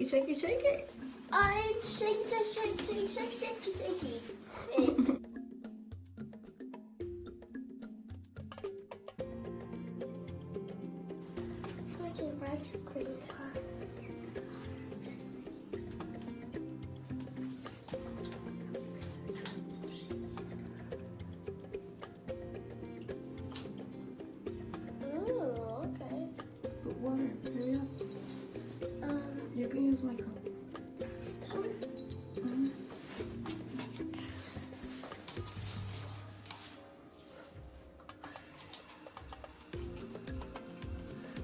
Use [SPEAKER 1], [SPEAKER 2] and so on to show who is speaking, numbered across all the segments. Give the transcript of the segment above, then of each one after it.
[SPEAKER 1] shake it, shake it.
[SPEAKER 2] I'm shaky, shaky, shaky, shaky, shaky, shaky. It. Okay, right, great. Ooh, okay.
[SPEAKER 1] Put water. Hurry up. You can use my cup.
[SPEAKER 2] This one?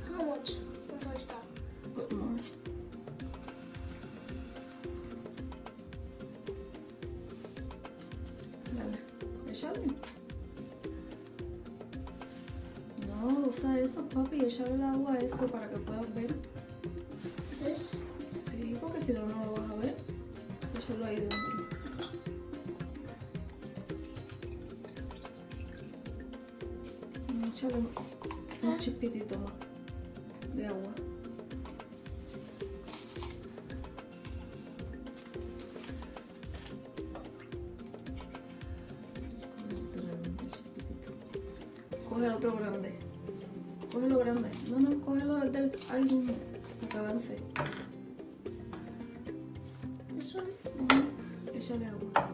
[SPEAKER 2] How much? Until I stop.
[SPEAKER 1] Put more. Dale. Échale. No, usa eso, papi. Échale el agua a eso para que puedas ver.
[SPEAKER 2] This?
[SPEAKER 1] Sí, porque si no, no lo vas a ver. Échalo ahí dentro. Échale un chipitito más de agua. Coge el otro grande. Coge lo grande. No, no, cógelo del álbum para que avance.
[SPEAKER 2] This one?
[SPEAKER 1] Échale agua.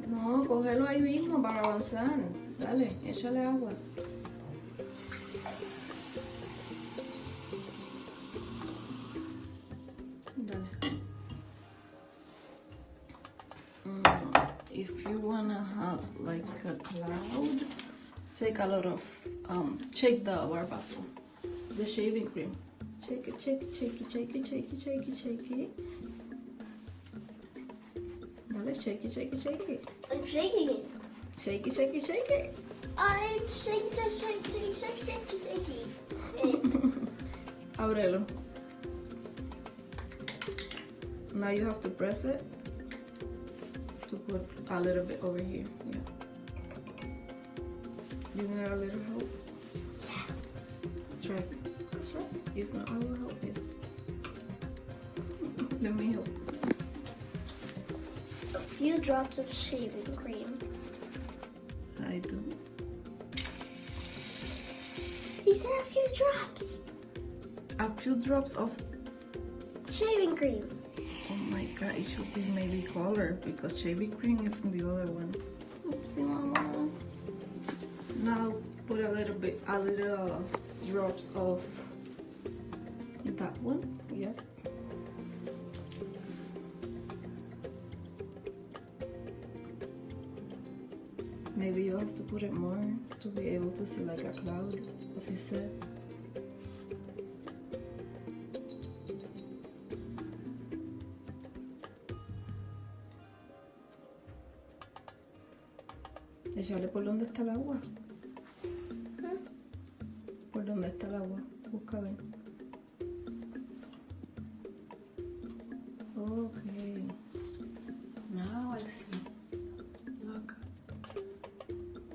[SPEAKER 1] No, cógelo ahí mismo para avanzar. Dale, échale agua. Dale. If you wanna have like a cloud, take a lot of shake the barbazo, the shaving cream. Shake it, shake it, shake it, shake it, shake it, shake it, shake it. Dale, shake it, shake it, shake it.
[SPEAKER 2] I'm shaking it.
[SPEAKER 1] Shake it, shake it, shake it.
[SPEAKER 2] I'm shaky, shaky, shaky, shaky, shaky, shaky. It.
[SPEAKER 1] Ábrelo. Now you have to press it to put a little bit over here. Yeah. You need a little help? Try.
[SPEAKER 2] That's right.
[SPEAKER 1] If not, I will help you. Let me help.
[SPEAKER 2] A few drops of shaving cream.
[SPEAKER 1] I do.
[SPEAKER 2] He said a few drops.
[SPEAKER 1] A few drops of.
[SPEAKER 2] Shaving cream.
[SPEAKER 1] Oh my god, it should be maybe color because shaving cream is in the other one. Oopsie, mama. Now put a little drops of that one. Yep. Maybe you have to put it more to be able to see like a cloud, as you said. Échale por donde está el agua. Por donde está el agua. Busca ver. Okay. Now I see. Look.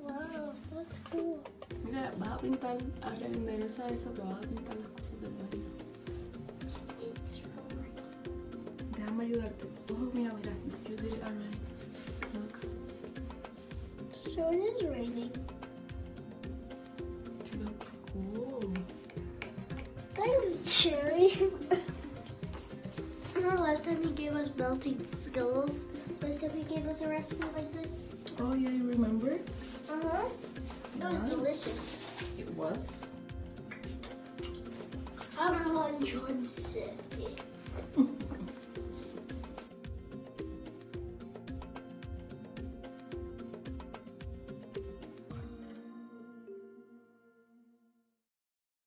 [SPEAKER 2] Wow, that's cool.
[SPEAKER 1] Mira, vas a pintar, endereza eso que vas a pintar las cosas del baño.
[SPEAKER 2] It's right.
[SPEAKER 1] Déjame ayudarte. Oh, mira, mira. You did it already. Look.
[SPEAKER 2] So it is raining.
[SPEAKER 1] It looks cool.
[SPEAKER 2] Thanks, Cherry. Remember last time he gave us melting Skittles? Last time he gave us a recipe like this?
[SPEAKER 1] Oh, yeah, you remember?
[SPEAKER 2] Uh-huh. It was
[SPEAKER 1] Nice.
[SPEAKER 2] delicious.
[SPEAKER 1] It was.
[SPEAKER 2] I'm 160.